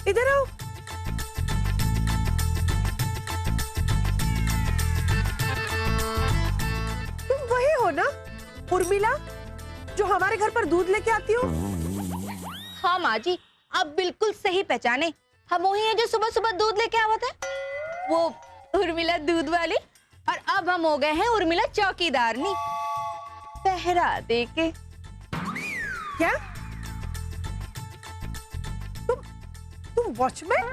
इधर आओ। तुम वही हो ना उर्मिला जो हमारे घर पर दूध लेके आती हो? हाँ माँ जी, आप बिल्कुल सही पहचाने। हम वही हैं जो सुबह सुबह दूध लेके आवत है, वो उर्मिला दूध वाली। और अब हम हो गए हैं उर्मिला चौकीदारनी, पहरा दे के। क्या तुम वॉचमैन?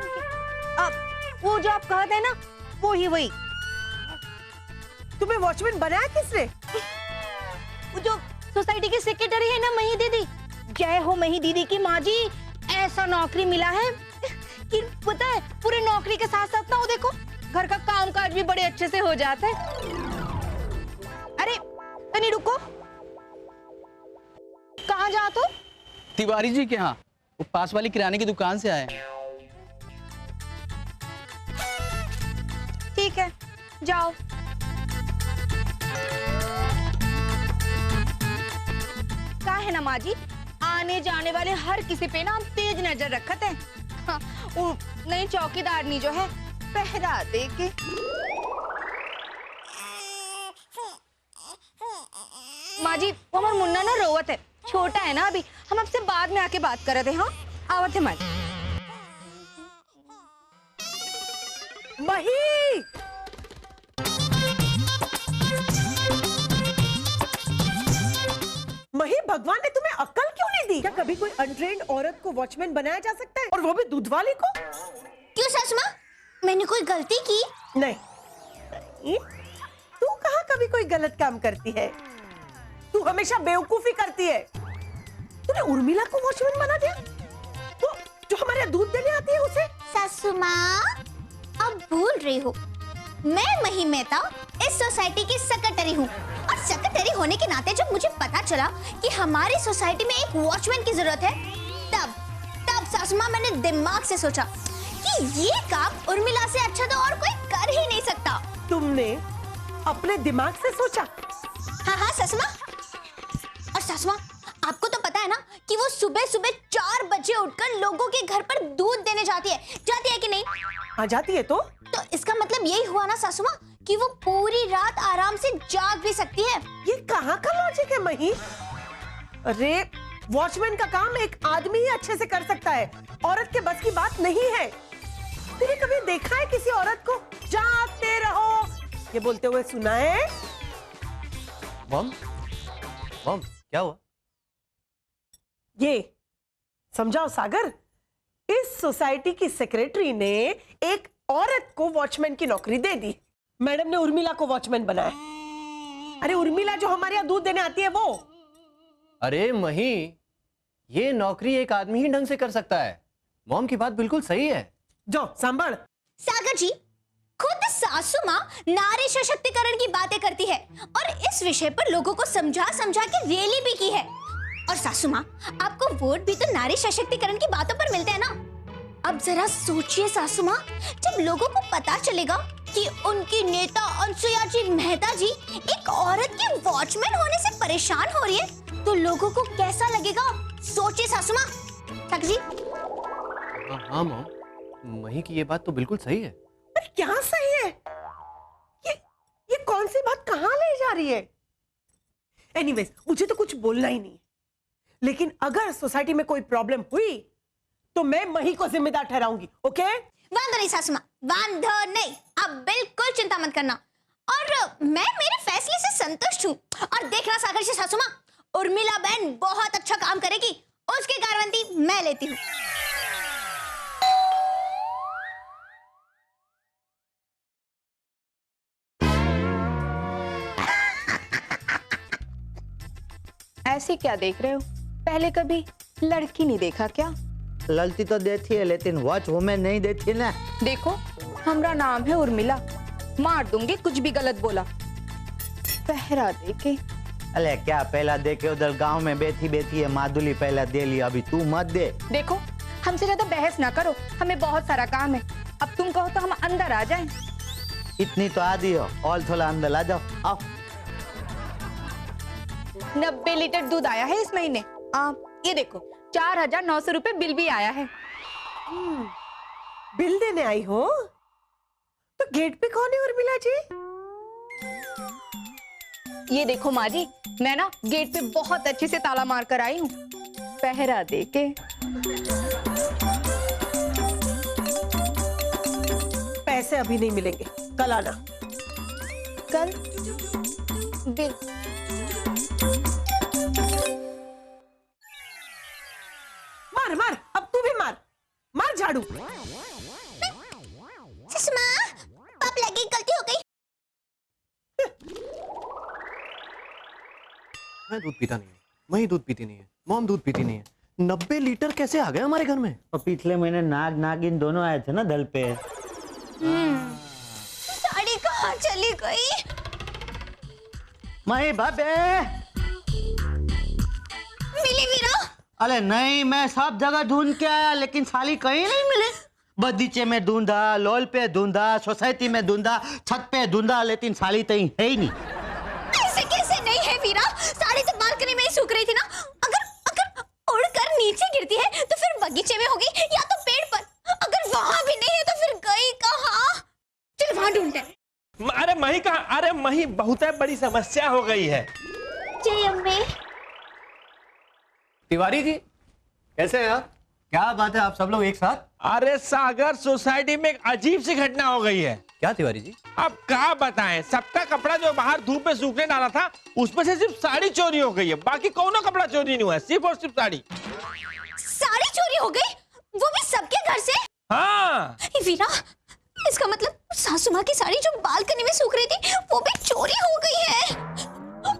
अब वो जो आप कहते हैं ना, वही। तुम्हें वॉचमैन बनाया किसने? वो जो सोसाइटी की सेक्रेटरी है ना, मही दीदी। जय हो मही दीदी की माँ जी। ऐसा नौकरी मिला है कि पता है, पूरे नौकरी के साथ साथ ना वो देखो घर का काम काज भी बड़े अच्छे से हो जाता है। अरे तनी रुको, कहाँ जा तो? तिवारी जी के यहाँ, वो पास वाली किराने की दुकान से आए हैं। ठीक है, जाओ। क्या है ना माँ जी, आने जाने वाले हर किसी पे ना हम तेज नजर रखते हैं। हाँ, वो नई चौकीदारनी जो है, पहरा दे के। माँ जी, वो हमारा मुन्ना ना रोवत है, छोटा है ना अभी। हम आपसे बाद में आके बात कर रहे थे। हाँ, आवत है माँ जी। मही, मही, भगवान ने तुम्हें अक्ल क्यों नहीं दी? क्या कभी कोई अनट्रेन्ड औरत को वॉचमैन बनाया जा सकता है, और वो भी दूध वाली को? क्यों सच माँ, मैंने कोई गलती की? नहीं, तू कहाँ कभी कोई गलत काम करती है? तू हमेशा बेवकूफी करती है। तूने उर्मिला को वॉचमैन बना दिया, वो जो हमारे यहाँ दूध देने आती है उसे। सासू माँ, अब भूल रही हो, मैं मही मेहता इस सोसाइटी की सेक्रेटरी हूँ। और सेक्रेटरी होने के नाते जब मुझे पता चला कि हमारी सोसाइटी में एक वॉचमैन की जरूरत है, तब सासू माँ मैंने दिमाग से सोचा कि ये काम उर्मिला से अच्छा तो और कोई कर ही नहीं सकता। तुमने अपने दिमाग से सोचा? हाँ सासू माँ। और सासू माँ, आपको तो पता है ना कि वो सुबह सुबह 4 बजे उठकर लोगों के घर पर दूध देने जाती है कि नहीं? आ जाती है तो इसका मतलब यही हुआ ना सासू माँ कि वो पूरी रात आराम से जाग भी सकती है। ये कहाँ का लॉजिक है मही? अरे वॉचमैन का काम एक आदमी ही अच्छे से कर सकता है, औरत के बस की बात नहीं है। तूने कभी देखा है किसी औरत को जागते रहो ये बोलते हुए सुना है? मॉम, क्या हुआ? ये समझाओ सागर, इस सोसाइटी की सेक्रेटरी ने एक औरत को वॉचमैन की नौकरी दे दी। मैडम ने उर्मिला को वॉचमैन बनाया। अरे उर्मिला जो हमारे यहाँ दूध देने आती है वो। अरे मही, ये नौकरी एक आदमी ही ढंग से कर सकता है। मॉम की बात बिल्कुल सही है। जो संभल। सागर जी, खुद सासू माँ नारी सशक्तिकरण की बातें करती है और इस विषय पर लोगों को समझा के रैली भी की है। और सासू माँ, आपको वोट भी तो नारी सशक्तिकरण की बातों पर मिलते हैं ना। अब जरा सोचिए सासू माँ, जब लोगों को पता चलेगा कि उनकी नेता अनसुया जी मेहता जी एक औरत के वॉचमैन होने से परेशान हो रही है, तो लोगों को कैसा लगेगा? सोचिए सासू माँ। सागर जी। हाँ मॉम, मही की ये बात तो बिल्कुल सही है। अरे क्या सही है? ये कौन सी बात कहाँ ले जा रही है? एनीवेज, मुझे तो कुछ बोलना ही नहीं, लेकिन अगर सोसाइटी में कोई प्रॉब्लम हुई तो मैं मही को जिम्मेदार ठहराऊंगी। ओके? वांधो नहीं सासू माँ, वांधो नहीं। आप बिल्कुल चिंता मत करना, और मैं मेरे फैसले से संतुष्ट हूँ। और देखना सागर जी सासू माँ, उर्मिला बहन बहुत अच्छा काम करेगी, उसकी गारंटी मैं लेती हूँ। ऐसे क्या देख रहे हो? पहले कभी लड़की नहीं देखा क्या? ललती तो देती है, लेकिन वॉच वुमेन नहीं देती ना। देखो, हमारा नाम है उर्मिला, मार दूंगी कुछ भी गलत बोला। पहरा दे के। अरे क्या पहला दे के उधर गांव में बैठी है माधुली, पहला दे लिया, अभी तू मत दे। देखो, हमसे ज्यादा बहस ना करो, हमें बहुत सारा काम है। अब तुम कहो तो हम अंदर आ जाएं। इतनी तो आधी हो, और थोड़ा अंदर आ जाओ। आओ। 90 लीटर दूध आया है इस महीने। ये देखो, 4,900 रुपए बिल भी आया है। बिल देने आई हो? तो गेट पे कौन है उर्मिला जी? ये देखो माँ जी, मैं ना गेट पे बहुत अच्छे से ताला मार कर आई हूँ, पहरा देके। पैसे अभी नहीं मिलेंगे, कल आना। कल बिल। मार मार, अब तू भी मार, मार झाड़ू। सुषमा, पाप लगी, गलती हो गई। मैं दूध पीता नहीं हूँ, वही दूध पीती नहीं है, मॉम दूध पीती नहीं है। 90 लीटर कैसे आ गए हमारे घर में? और पिछले महीने नाग नागिन दोनों आए थे ना दल पे। साड़ी कहाँ चली गई? मही भाभी, मिली वीरा? अरे नहीं, मैं सब जगह ढूंढ के आया लेकिन साली कहीं नहीं मिले। बगीचे में ढूंढा, लॉल पे ढूंढा, सोसाइटी में ढूंढा, छत पे ढूंढा, लेकिन साली कहीं है ही नहीं। ऐसे कैसे नहीं है वीरा? साड़ी तो बालकनी में ही सूख रही थी ना। अगर अगर उड़कर नीचे गिरती है तो फिर बगीचे में होगी या तो पेड़ पर। अगर वहां भी नहीं है तो फिर गई कहाँ? चल वहां ढूंढते हैं। अरे मही कहाँ? अरे मही, बहुत बड़ी समस्या हो गई है। जय अम्बे। तिवारी जी कैसे हैं आप? क्या बात है, आप सब लोग एक साथ? अरे सागर, सोसाइटी में एक अजीब सी घटना हो गई है। क्या तिवारी जी? अब क्या बताएं, सबका कपड़ा जो बाहर धूप में सूखने डाला था उसमें से सिर्फ साड़ी चोरी हो गई है, बाकी कोनो कपड़ा चोरी नहीं हुआ है, सिर्फ और सिर्फ साड़ी। साड़ी चोरी हो गई? वो भी सबके घर से? हाँ। वीरा, इसका मतलब सासू माँ की साड़ी जो बालकनी में सूख रही थी वो भी चोरी हो गई है।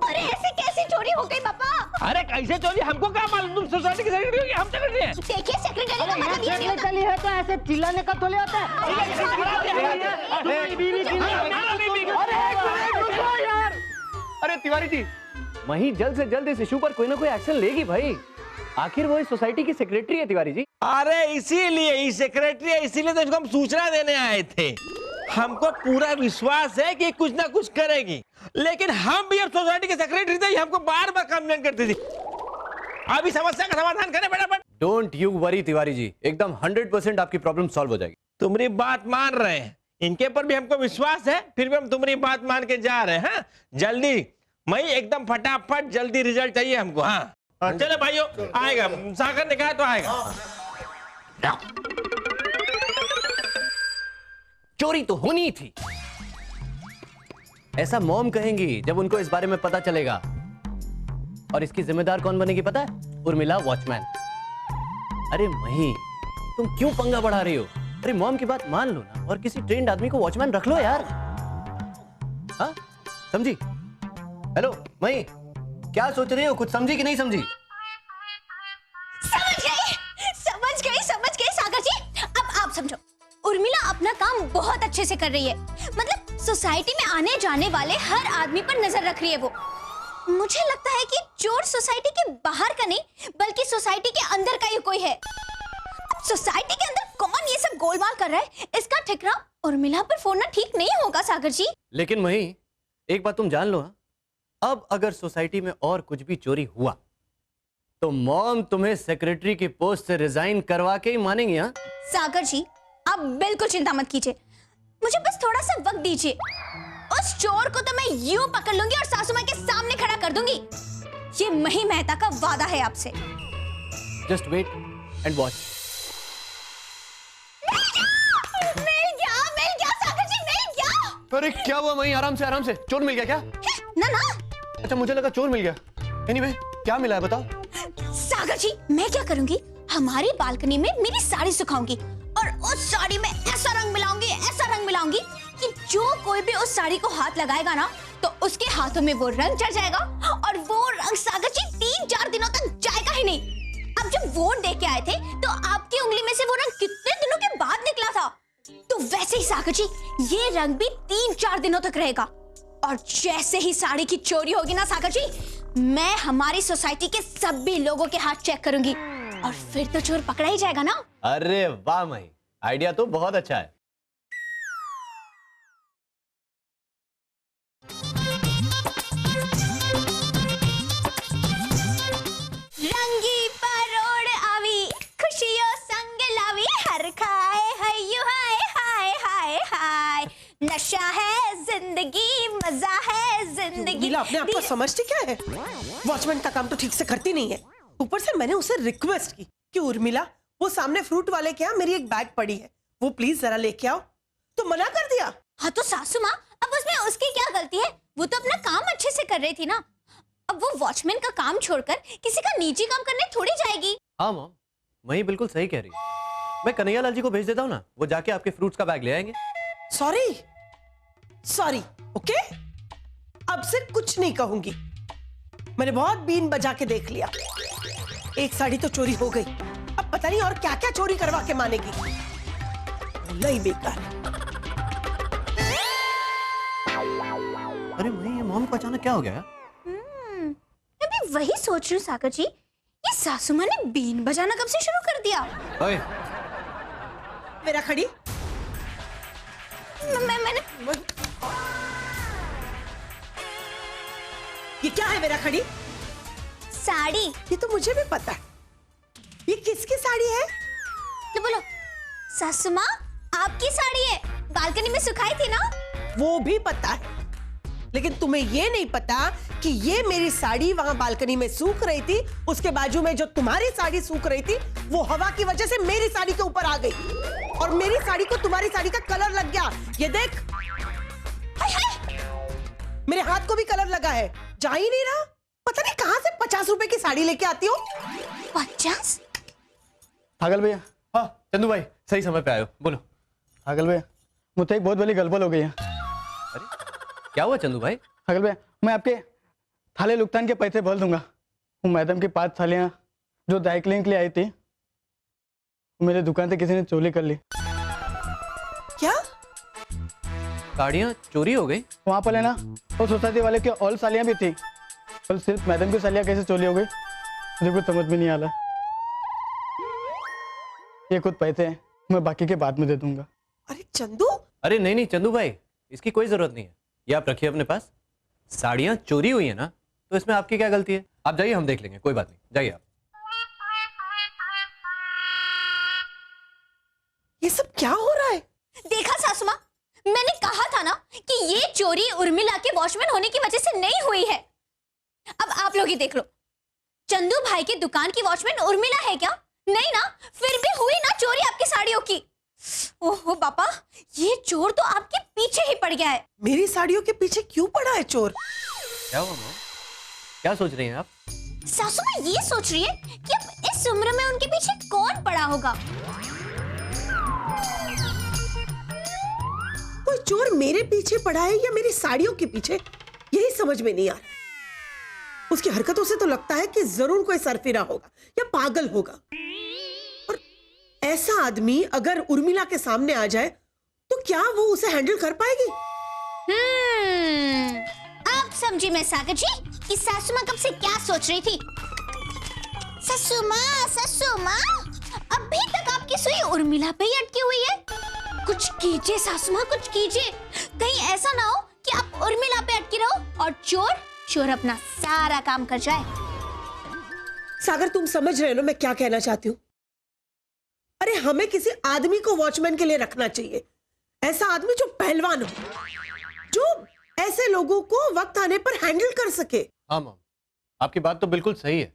अरे ऐसे कैसे चोरी हो गई पापा? अरे कैसे चोरी, हमको क्या मालूम? तुम सोसाइटी की सेक्रेटरी हो कि हम सेक्रेटरी हैं? देखिए सेक्रेटरी का मतलब ये नहीं होता। है तो ऐसे चिल्लाने का थोड़ी होता है। अरे तिवारी जी, वही जल्द से जल्द इस इशू पर कोई ना कोई एक्शन लेगी भाई। आखिर वो इस सोसाइटी की सेक्रेटरी है तिवारी जी। अरे इसीलिए ही सेक्रेटरी है, इसीलिए तो इसको हम सूचना देने आए थे। हमको पूरा विश्वास है कि कुछ ना कुछ करेगी, लेकिन हम भी अब सोसाइटी के सेक्रेटरी थे, हमको बार बार कंप्लेंट करती थी। अभी समस्या का समाधान करें फटाफट। Don't you worry Tiwari ji, एकदम 100% आपकी प्रॉब्लम सॉल्व हो जाएगी। तुम्हारी बात मान रहे हैं, इनके ऊपर भी हमको विश्वास है, फिर भी हम तुम्हारी बात मान के जा रहे हैं। जल्दी, मैं एकदम फटाफट जल्दी रिजल्ट चाहिए हमको। हाँ चलो भाइयों, आएगा सागर ने कहा तो आएगा। चोरी तो होनी थी, ऐसा मॉम कहेंगी जब उनको इस बारे में पता चलेगा। और इसकी जिम्मेदार कौन बनेगी पता है? उर्मिला वॉचमैन। अरे मही, तुम क्यों पंगा बढ़ा रही हो? अरे मॉम की बात मान लो ना और किसी ट्रेंड आदमी को वॉचमैन रख लो यार। हाँ समझी? हेलो मही, क्या सोच रही हो? कुछ समझी कि नहीं समझी? समझ गई सागर जी। अब आप समझो, उर्मिला अपना काम बहुत अच्छे से कर रही है। मतलब सोसाइटी में आने जाने वाले हर आदमी पर नजर रख रही है वो। मुझे लगता है कि चोर सोसाइटी के बाहर का नहीं बल्कि सोसाइटी के अंदर का ही कोई है। सोसाइटी के अंदर कौन ये सब गोलमाल कर रहा है, इसका ठिकाना उर्मिला पर फोड़ना ठीक नहीं होगा सागर जी। लेकिन मही, एक बात तुम जान लो ना, अब अगर सोसाइटी में और कुछ भी चोरी हुआ तो मॉम तुम्हें सेक्रेटरी की पोस्ट से रिजाइन करवा के ही मानेंगी। हाँ सागर जी, आप बिल्कुल चिंता मत कीजिए, मुझे बस थोड़ा सा वक्त दीजिए। उस चोर को तो मैं यूं पकड़ लूंगी और सासू मां के सामने खड़ा कर दूंगी। ये मही मेहता का वादा है आपसे। Just wait and watch. मिल गया सागर जी, मिल गया। अरे क्या हुआ मही? आराम से, चोर मिल गया क्या? ना अच्छा मुझे लगा चोर मिल गया। एनीवे, क्या मिला है बताओ? सागर जी, मैं क्या करूंगी, हमारी बालकनी में मेरी साड़ी सुखाऊंगी और उस साड़ी में ऐसा रंग मिलाऊंगी कि जो कोई भी उस साड़ी को हाथ लगाएगा ना तो उसके हाथों में वो रंग चढ़ जाएगा। और वो रंग सागर जी 3-4 दिनों तक जाएगा ही नहीं। अब जब वोट दे के आए थे तो आपकी उंगली में से वो रंग कितने दिनों के बाद निकला था, तो वैसे ही सागर जी ये रंग भी 3-4 दिनों तक रहेगा। और जैसे ही साड़ी की चोरी होगी ना सागर जी, मैं हमारी सोसाइटी के सभी लोगों के हाथ चेक करूंगी और फिर तो चोर पकड़ा ही जाएगा ना। अरे वाह मही, आइडिया तो बहुत अच्छा है। रंगी परोड़ आवी, खुशियों संग लावी, हर खाए हय्यू क्या अपने आप को समझती क्या है? वॉचमैन का काम तो ठीक से करती नहीं है। ऊपर से मैंने उसे रिक्वेस्ट की कि उर्मिला, वो सामने फ्रूट वाले के यहाँ मेरी एक बैग पड़ी है, वो प्लीज जरा लेके आओ, तो मना कर दिया। हाँ तो सासू माँ, अब उसमें उसकी क्या गलती है? वो तो अपना काम अच्छे से कर रही थी ना। अब वो वॉचमैन का काम छोड़कर किसी का निजी काम करने थोड़ी जाएगी। हाँ मॉम, वही बिल्कुल सही कह रही है। मैं कन्हैया लाल जी को भेज देता हूँ ना, वो जाके आपके फ्रूट्स का बैग ले आएंगे। Sorry, okay? अब से कुछ नहीं कहूंगी। मैंने बहुत बीन बजा के देख लिया। एक साड़ी तो चोरी हो गई, अब पता नहीं और क्या क्या चोरी करवा के मानेगी। नहीं बेकार। अरे वही, ये मॉम को अचानक क्या हो गया? मैं भी वही सोच रही हूँ सागर जी, ये सासू माँ ने बीन बजाना कब से शुरू कर दिया? ओए, मेरा खड़ी, मैंने ये क्या है मेरा खड़ी? साड़ी। ये तो मुझे भी पता है। ये किसकी साड़ी है? तो बोलो सासू माँ, आपकी साड़ी है, बालकनी में सुखाई थी ना। वो भी पता है, लेकिन तुम्हें ये नहीं पता कि ये मेरी साड़ी वहां बालकनी में सूख रही थी, उसके बाजू में जो तुम्हारी साड़ी सूख रही थी वो हवा की वजह से मेरी साड़ी के ऊपर आ गई, और मेरी साड़ी को तुम्हारी साड़ी का कलर लग गया। ये देख, हाय हाय, मेरे हाथ को भी कलर लगा है, जा ही नहीं रहा। पता नहीं कहां से 50 रुपए की साड़ी लेके आती हो। 50? पागल भैया, हाँ चंदू भाई, सही समय पे आए हो, बोलो। पागल भैया, मुझे एक बहुत बड़ी गड़बड़ हो गई है। अरे क्या हुआ चंदू भाई? पागल भैया, मैं आपके थाले लुकतान के पैसे भर दूंगा। वो मैडम की 5 थालियाँ जो ड्राई क्लीन के लिए आई थी, वो मेरे दुकान से किसी ने चोरी कर ली। क्या? साड़ियाँ चोरी हो गई? वहाँ पर है ना, वो सोसाइटी वाले की और सालियाँ भी थी, पर सिर्फ मैडम की सालियाँ कैसे चोरी हो गई मुझे कुछ समझ में नहीं आ रहा। ये कुछ पैसे हैं, मैं बाकी के बाद में दे दूंगा। अरे चंदू, अरे नहीं नहीं चंदू भाई, इसकी कोई जरूरत नहीं है, ये आप रखिए अपने पास। साड़ियाँ चोरी हुई है ना, तो इसमें आपकी क्या गलती है? आप जाइए, हम देख लेंगे, कोई बात नहीं, जाइए आप। ये सब क्या हो रहा है? देखा सासू माँ, मैंने कहा था ना कि ये चोरी उर्मिला के वॉचमैन होने की वजह से नहीं हुई है। अब आप लोग ही देख लो, चंदू भाई की दुकान की वॉचमैन उर्मिला है क्या? नहीं ना, फिर भी हुई ना चोरी आपकी साड़ियों की। ओहो बापा, ये चोर तो आपके पीछे ही पड़ गया है। मेरी साड़ियों के पीछे क्यों पड़ा है चोर? क्या हुआ मॉम? क्या सोच रही हैं आप? सासू माँ ये सोच रही है कि अब इस उम्र में उनके पीछे कौन पड़ा होगा। कोई चोर मेरे पीछे पड़ा है या मेरी साड़ियों के पीछे, यही समझ में नहीं आ रहा। उसकी हरकतों से तो लगता है कि जरूर कोई सरफिरा होगा या पागल होगा। और ऐसा आदमी अगर उर्मिला के सामने आ जाए तो क्या वो उसे हैंडल कर पाएगी? अब समझी मैं सागर जी कि सासू माँ कब से क्या सोच रही थी। सासू माँ, अभी तक आपकी सुई उर्मिला पे ही अटकी हुई है। कुछ कीजिए सासू माँ, कुछ कीजिए। कहीं ऐसा ना हो कि आप उर्मिला पे अटकी रहो और चोर अपना सारा काम कर जाए। सागर, तुम समझ रहे हो मैं क्या कहना चाहती हूँ? अरे हमें किसी आदमी को वॉचमैन के लिए रखना चाहिए, ऐसा आदमी जो पहलवान हो, जो ऐसे लोगों को वक्त आने पर हैंडल कर सके। हाँ मॉम, आपकी बात तो बिल्कुल सही है।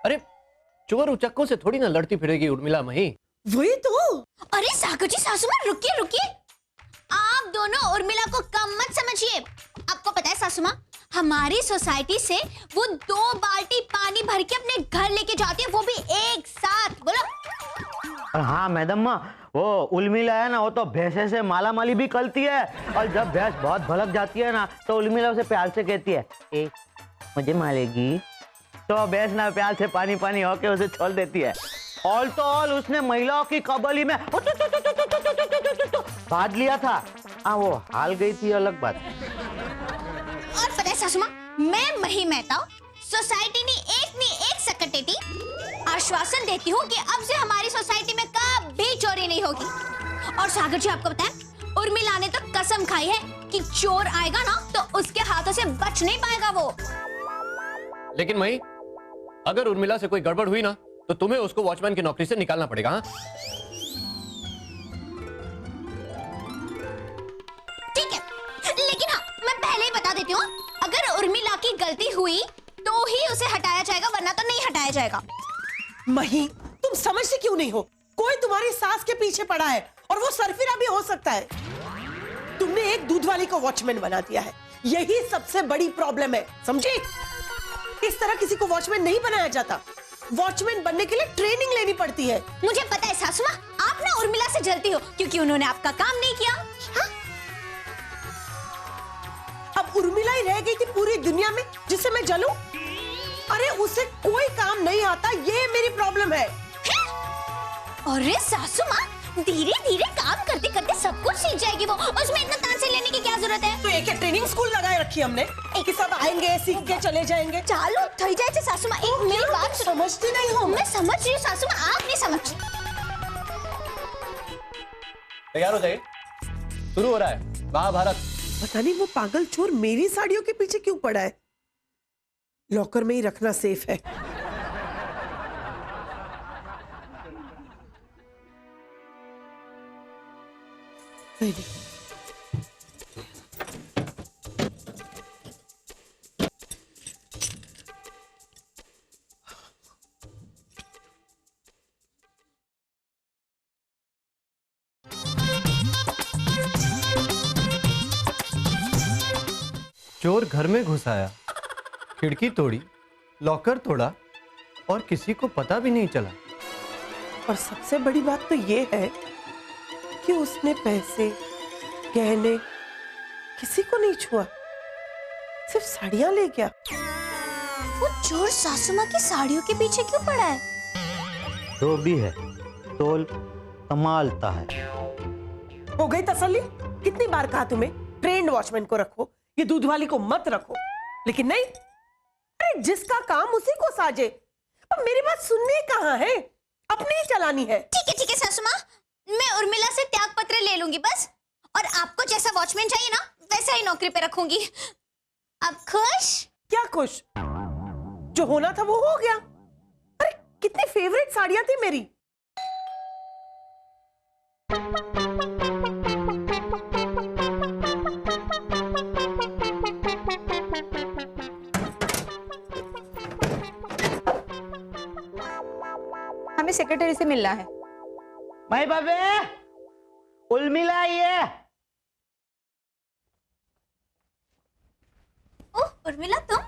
अरे चोर उचक्कों से थोड़ी ना लड़ती फिरेगी उर्मिला मही। वही तो। अरे सागर जी, सासू माँ रुकिए, आप दोनों उर्मिला को कम मत समझिए। आपको पता है सासू माँ, हमारी सोसाइटी से वो 2 बाल्टी पानी भर के अपने घर लेके जाती है, वो भी एक साथ। बोलो। हाँ मैडम माँ, वो उर्मिला है ना, वो तो भैंसे से माला माली भी करती है, और जब भैंस बहुत भड़क जाती है ना तो उर्मिला उसे प्यार से कहती है, ए मुझे मारेगी? तो भैंस ना प्यार से पानी पानी होके उसे छोड़ देती है। ऑल तो ऑल उसने महिलाओं की कबली में भाग लिया था। हाँ, वो हाल गई थी, अलग बात। और पता है सासू माँ, मैं मही मेहता सोसाइटी ने एक सकट देती, आश्वासन देती हूँ कि अब से हमारी सोसाइटी में कभी चोरी नहीं होगी। और सागर जी, आपको पता है उर्मिला ने तो कसम खाई है कि चोर आएगा ना तो उसके हाथों से बच नहीं पाएगा वो। लेकिन मही, अगर उर्मिला से कोई गड़बड़ हुई ना तो तुम्हें उसको वॉचमैन की नौकरी से निकालना पड़ेगा। हाँ? ठीक है, लेकिन हाँ, मैं पहले ही बता देती हूँ, अगर उर्मिला की गलती हुई तो ही उसे हटाया जाएगा, वरना तो नहीं हटाया जाएगा। मही, तुम समझती क्यों नहीं हो? कोई तुम्हारी सास के पीछे पड़ा है और वो सरफिरा भी हो सकता है। तुमने एक दूध वाली को वॉचमैन बना दिया है, यही सबसे बड़ी प्रॉब्लम है, समझी? इस तरह किसी को वॉचमैन नहीं बनाया जाता। वॉचमैन बनने के लिए ट्रेनिंग लेनी पड़ती है। मुझे पता है सासू माँ, आप ना उर्मिला से जलती हो क्योंकि उन्होंने आपका काम नहीं किया। हाँ? अब उर्मिला ही रह गई थी पूरी दुनिया में जिससे मैं जलूं? अरे उसे कोई काम नहीं आता, ये मेरी प्रॉब्लम है। अरे सासू माँ, धीरे धीरे काम करते करते सब कुछ सीख जाएगी वो, उसमें इतना तानसेन लेने की क्या जरूरत है? तो एक ट्रेनिंग स्कूल लगाए रखी हमने कि सब आएंगे सीख के चले जाएंगे। चालू थई जाए सासू माँ, एक मेरी बात समझती नहीं हो? मैं समझ रही हूँ सासू माँ, आप नहीं समझ। तैयार हो जाइए, शुरू हो रहा है महाभारत। पता नहीं वो पागल चोर मेरी साड़ियों के पीछे क्यों पड़ा है। लॉकर में ही रखना सेफ है। चोर घर में घुस आया, खिड़की तोड़ी, लॉकर तोड़ा और किसी को पता भी नहीं चला। और सबसे बड़ी बात तो ये है कि उसने पैसे, गहने किसी को नहीं छुआ, सिर्फ साड़ियां ले गया। वो चोर सासू माँ की साड़ियों के पीछे क्यों पड़ा है? जो भी है, तोल संभालता है। हो गई तसल्ली? कितनी बार कहा तुम्हें ट्रेंड वॉचमैन को रखो, ये दूध वाली को मत रखो, लेकिन नहीं। अरे जिसका काम उसी को साजे। अब मेरी बात सुननी कहाँ है, अपनी ही चलानी है। ठीक है सासू माँ, मैं उर्मिला से त्याग पत्र ले लूंगी बस, और आपको जैसा वॉचमैन चाहिए ना वैसा ही नौकरी पे रखूंगी। अब खुश? क्या खुश? जो होना था वो हो गया। अरे कितनी फेवरेट साड़ियां थी मेरी। हमें सेक्रेटरी से मिलना है। मैं बाबे, उर्मिला आई है। ओह उर्मिला, तुम?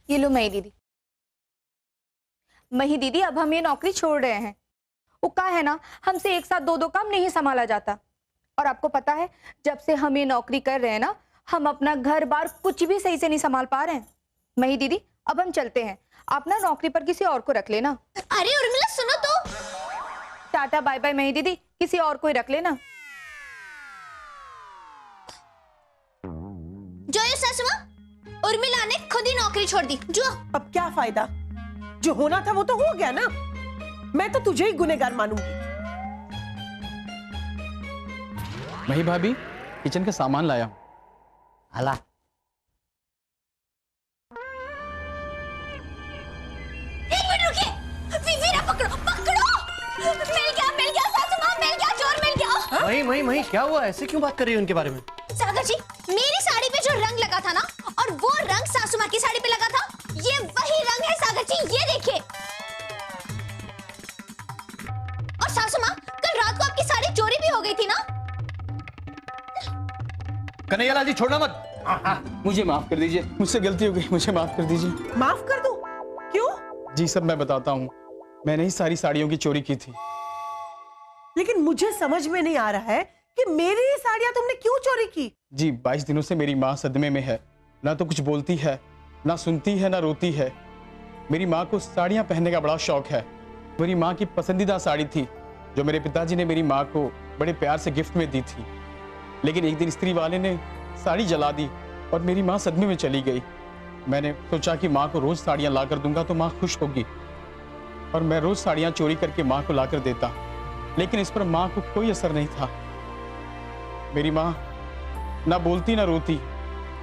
ये लो मही दीदी। मही दीदी, अब हम ये नौकरी छोड़ रहे हैं। वो कहा है ना, हमसे एक साथ दो दो काम नहीं संभाला जाता। और आपको पता है, जब से हम ये नौकरी कर रहे हैं ना, हम अपना घर बार कुछ भी सही से नहीं संभाल पा रहे हैं। मही दीदी, अब हम चलते हैं। आप ना नौकरी पर किसी और को रख लेना। अरे उर्मिला सुनो तो। टाटा बाय बाय मही दीदी, किसी और को ही रख लेना। जो ये सासू माँ, उर्मिला ने खुद ही नौकरी छोड़ दी। जो अब क्या फायदा, जो होना था वो तो हो गया ना। मैं तो तुझे ही गुनहगार मानूंगी। मही भाभी, किचन का सामान लाया हूं। हला एक मिनट रुकिए, वीरा पकड़ो पकड़ो। मिल गया सासू माँ, मिल गया, चोर मिल गया। मही क्या हुआ? ऐसे क्यों बात कर रही हो उनके बारे में? सागर जी, मेरी साड़ी पे जो रंग लगा था ना, और वो रंग सासू माँ की साड़ी पे लगा था, ये वही रंग है सागर जी, ये देखिए। और सासू माँ, कल रात को आपकी साड़ी चोरी भी हो गई थी ना? कन्हैयालाल जी, छोड़ना मत। मुझे माफ कर दीजिए, मुझसे गलती हो गई, मुझे माफ कर दीजिए। माफ कर दूं? क्यों? जी सब मैं बताता हूँ, मैंने ही सारी साड़ियों की चोरी की थी। लेकिन मुझे समझ में नहीं आ रहा है कि मेरी ये साड़ियां तुमने क्यों चोरी की? जी 22 दिनों से मेरी माँ सदमे में है, ना तो कुछ बोलती है, ना सुनती है, ना रोती है। मेरी माँ को साड़ियाँ पहनने का बड़ा शौक है। मेरी माँ की पसंदीदा साड़ी थी जो मेरे पिताजी ने मेरी माँ को बड़े प्यार से गिफ्ट में दी थी। लेकिन एक दिन स्त्री वाले ने साड़ी जला दी और मेरी माँ सदमे में चली गई। मैंने सोचा कि माँ को रोज साड़ियाँ ला कर दूंगा तो माँ खुश होगी, और मैं रोज साड़ियाँ चोरी करके माँ को ला कर देता। लेकिन इस पर माँ को कोई असर नहीं था। मेरी माँ ना बोलती ना रोती।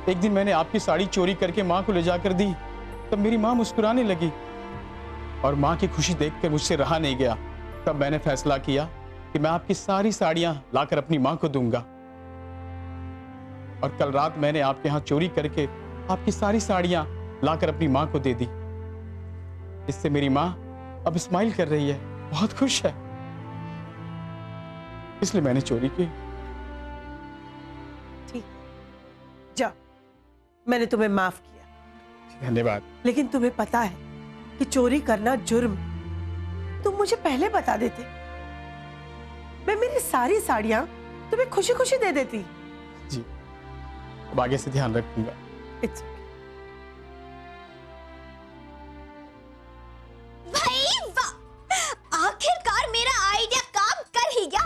एक दिन मैंने आपकी साड़ी चोरी करके माँ को ले जाकर दी, तब मेरी माँ मुस्कुराने लगी और माँ की खुशी देखकर मुझसे रहा नहीं गया। तब मैंने फैसला किया कि मैं आपकी सारी साड़ियां लाकर अपनी माँ को दूंगा। और कल रात मैंने आपके यहाँ चोरी करके आपकी सारी साड़ियां लाकर अपनी माँ को दे दी। इससे मेरी माँ अब स्माइल कर रही है, बहुत खुश है। इसलिए मैंने चोरी की। ठीक, जाओ, मैंने तुम्हें माफ किया। धन्यवाद। लेकिन तुम्हें पता है कि चोरी करना जुर्म, तुम मुझे पहले बता देते, मैं मेरी सारी साड़ियां तुम्हें खुशी खुशी दे देती। जी, अब आगे से ध्यान रखूंगा। It's भाई वाह, आखिरकार मेरा आइडिया काम कर ही गया।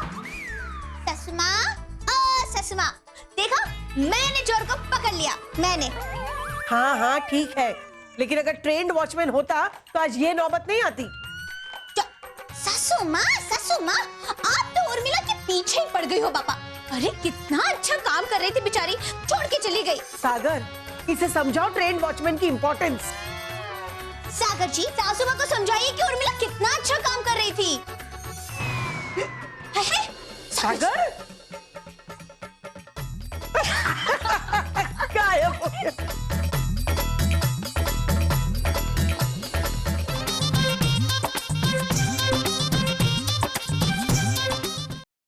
ससुमा, ससुमा, देखा, मैंने चोर को पकड़ लिया, मैंने। हाँ हाँ ठीक है, लेकिन अगर ट्रेंड वॉचमैन होता तो आज ये नौबत नहीं आती। ससुमा, ससुमा, आप तो उर्मिला के पीछे ही पड़ गई हो पापा। अरे कितना अच्छा काम कर रही थी बेचारी, छोड़ के चली गई। सागर, इसे समझाओ ट्रेंड वॉचमैन की इंपॉर्टेंस। सागर जी, सासुमा को समझाइए कि उर्मिला कितना अच्छा काम कर रही थी। सागर,